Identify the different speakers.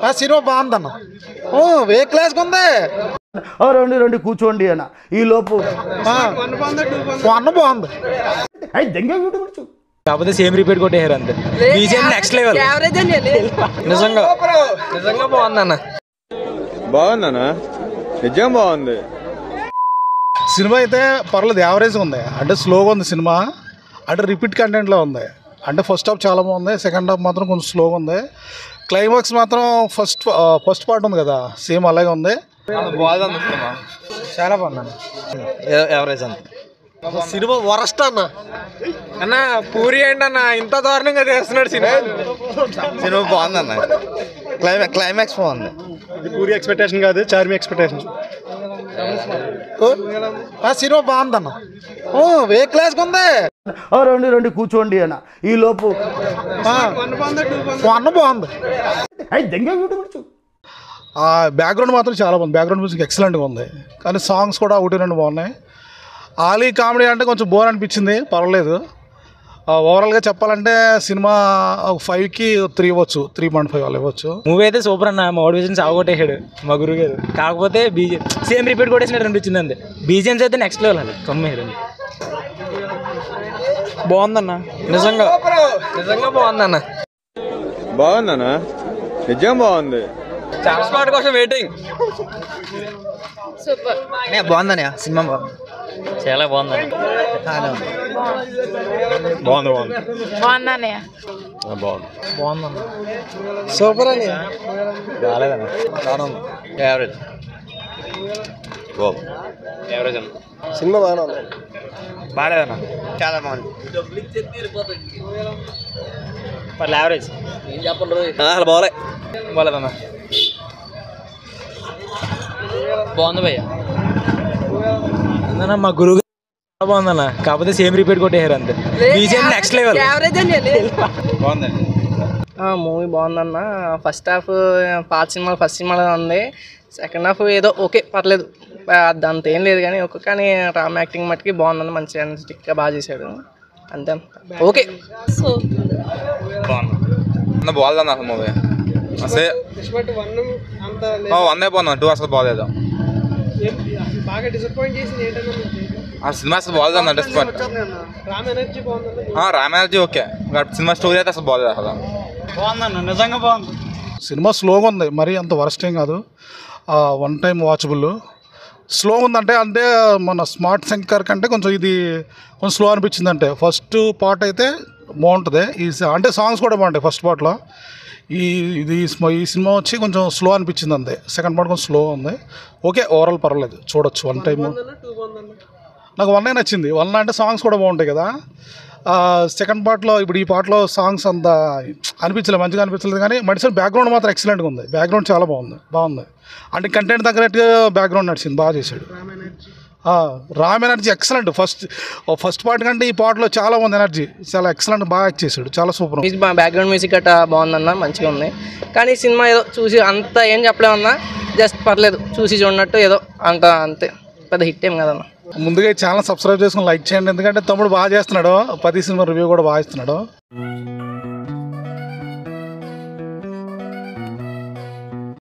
Speaker 1: ఆ సినిమా బాగుందన్న. ఏ క్లాస్కి ఉంది
Speaker 2: రండి రండి కూర్చోండి అన్న ఈ లోపు
Speaker 1: అన్న బాగుంది.
Speaker 3: కాకపోతే సేమ్ రిపీట్ కొట్టేయారు అంతే. BJM next level. నిజంగా నిజంగా బాగుందన్న.
Speaker 4: బాగుందన్న నిజంగా బాగుంది.
Speaker 1: సినిమా అయితే పర్లేదు, యావరేజ్గా ఉంది. అంటే స్లోగా ఉంది సినిమా, అంటే రిపీట్ కంటెంట్లో ఉంది. అంటే ఫస్ట్ హాఫ్ చాలా బాగుంది, సెకండ్ హాఫ్ మాత్రం కొంచెం స్లోగా ఉంది. క్లైమాక్స్ మాత్రం ఫస్ట్ పార్ట్ ఉంది కదా, సేమ్ అలాగే ఉంది.
Speaker 3: బాగుంది సినిమా, చాలా బాగుంది. యావరేజ్ అంత.
Speaker 5: సినిమా వరస్ట్ అన్న.
Speaker 3: అన్న పూరి ఏంటి అన్న ఇంత దారుణంగా చేస్తున్నాడు సినిమా.
Speaker 5: సినిమా బాగుందన్న, క్లైమాక్స్ బాగుంది.
Speaker 1: ఇది పూరి ఎక్స్పెక్టేషన్ కాదు, చార్మి ఎక్స్పెక్టేషన్. ఆ సినిమా బాగుందన్న. ఏ క్లాస్కి ఉంది
Speaker 2: రండి రండి కూర్చోండి అన్న ఈ లోపు
Speaker 1: అన్న బాగుంది. బ్యాక్గ్రౌండ్ మాత్రం చాలా బాగుంది. బ్యాక్గ్రౌండ్ మ్యూజిక్ ఎక్సలెంట్గా ఉంది, కానీ సాంగ్స్ కూడా ఒకటి రెండు బాగున్నాయి. ఆలీ కామెడీ అంటే కొంచెం బోర్ అనిపించింది, పర్వాలేదు. ఓవరాల్గా చెప్పాలంటే సినిమా 5కి 3 ఇవ్వచ్చు, 3.5 అలా ఇవ్వచ్చు.
Speaker 3: మూవీ అయితే సూపర్ అన్న. మోటివేషన్ సాగొట్టేసాడు మా గురువు గారు. కాకపోతే బీజే సేమ్ రిపీట్ కొట్టేసినట్టు అనిపించింది అంతే. బీజేఎంస్ అయితే నెక్స్ట్ లెవెల్ అది కమ్మేరు. బాగుందన్న, నిజంగా నిజంగా బాగుందన్న.
Speaker 4: బాగుందన్న నిజంగా బాగుంది.
Speaker 3: చాలా స్పాట్ కోసం వెయిటింగ్.
Speaker 6: సూపర్
Speaker 5: బాగుందన్న సినిమా, బాగుంది,
Speaker 3: చాలా బాగుందన్న.
Speaker 4: బాగుంది బాగుంది
Speaker 6: బాగుందన్నయ్య.
Speaker 3: బాగుందన్న.
Speaker 5: సూపర్ అని.
Speaker 3: బాగాలేదన్న,
Speaker 5: యావరేజ్
Speaker 3: యావరేజ్ అన్న.
Speaker 5: సినిమా బాగానే ఉంది,
Speaker 3: బాగాలేదన్న,
Speaker 5: చాలా బాగుంది.
Speaker 3: పర్లే యావరేజ్.
Speaker 5: అసలు బాగాలే.
Speaker 3: బాగాలేదన్న. బాగుంది భయ్య. అన్న మా గురువు గారు బాగుందన్న. కాకపోతే సేమ్ రిపీట్ కొట్టేయారు అంతే. BJM next level.
Speaker 4: బాగుందండి.
Speaker 7: మూవీ బాగుందన్న. ఫస్ట్ హాఫ్ ఫస్ట్ సినిమాలో ఉంది. సెకండ్ హాఫ్ ఏదో ఓకే పర్లేదు, అంత ఏం లేదు కానీ ఓకే. కానీ రామ్ యాక్టింగ్ మట్టుకి బాగుందన్న, మంచిగా ఎనర్జెటిక్గా బాగా చేశాడు అంతే. ఓకే
Speaker 4: బాగుందన్న అసలు మూవీ అసలు 1 బాగుంది, 2 అసలు బాగాలేదు. ఆ సినిమా అసలు బాగాలేదన్న, disappoint. Ram energy okay, cinema story అయితే అసలు బాగాలేదు. అసలు
Speaker 3: బాగుందన్న, నిజంగా బాగుంది.
Speaker 1: సినిమా స్లోగా ఉంది, మరీ అంత వరస్ట్ ఏం కాదు. 1 టైం వాచబుల్. స్లో ఉందంటే అంటే మన స్మార్ట్ శంకర్ కంటే కొంచెం ఇది కొంచెం స్లో అనిపించింది. అంటే ఫస్ట్ పార్ట్ అయితే బాగుంటుంది, అంటే సాంగ్స్ కూడా బాగుంటాయి ఫస్ట్ పార్ట్లో. ఈ సినిమా వచ్చి కొంచెం స్లో అనిపించింది అంతే. సెకండ్ పార్ట్ కొంచెం స్లో ఉంది. ఓకే, ఓవరాల్ పర్వాలేదు, చూడొచ్చు 1 టైం. నాకు 1 నచ్చింది. 1 అంటే సాంగ్స్ కూడా బాగుంటాయి కదా. సెకండ్ పార్ట్లో ఇప్పుడు ఈ పార్ట్లో సాంగ్స్ అంత అనిపించలేదు, మంచిగా అనిపించలేదు. కానీ మడిసిన బ్యాక్గ్రౌండ్ మాత్రం ఎక్సలెంట్గా ఉంది. బ్యాక్గ్రౌండ్ చాలా బాగుంది. అంటే కంటెంట్ తగ్గట్టుగా బ్యాక్గ్రౌండ్ నడిచింది, బాగా చేశాడు. Ram energy excellent. First part కంటే ఈ పార్ట్లో చాలా ఉంది ఎనర్జీ, చాలా ఎక్సలెంట్, బాగా యాక్ట్ చేశాడు, చాలా సూపర్.
Speaker 7: బ్యాక్గ్రౌండ్ మ్యూజిక్ గట్టా బాగుందన్న, మంచిగా ఉంది. కానీ సినిమా ఏదో చూసి అంత ఏం చెప్పలేమన్నా, జస్ట్ పర్లేదు, చూసి చూడనట్టు ఏదో అంతే, పెద్ద హిట్ ఏం కదన్న.
Speaker 1: ముందుగా ఈ ఛానల్ సబ్స్క్రైబ్ చేసుకుని లైక్ చేయండి, ఎందుకంటే తమ్ముడు బాగా చేస్తున్నాడు. 10 సినిమా రివ్యూ కూడా బాగా ఇస్తున్నాడు.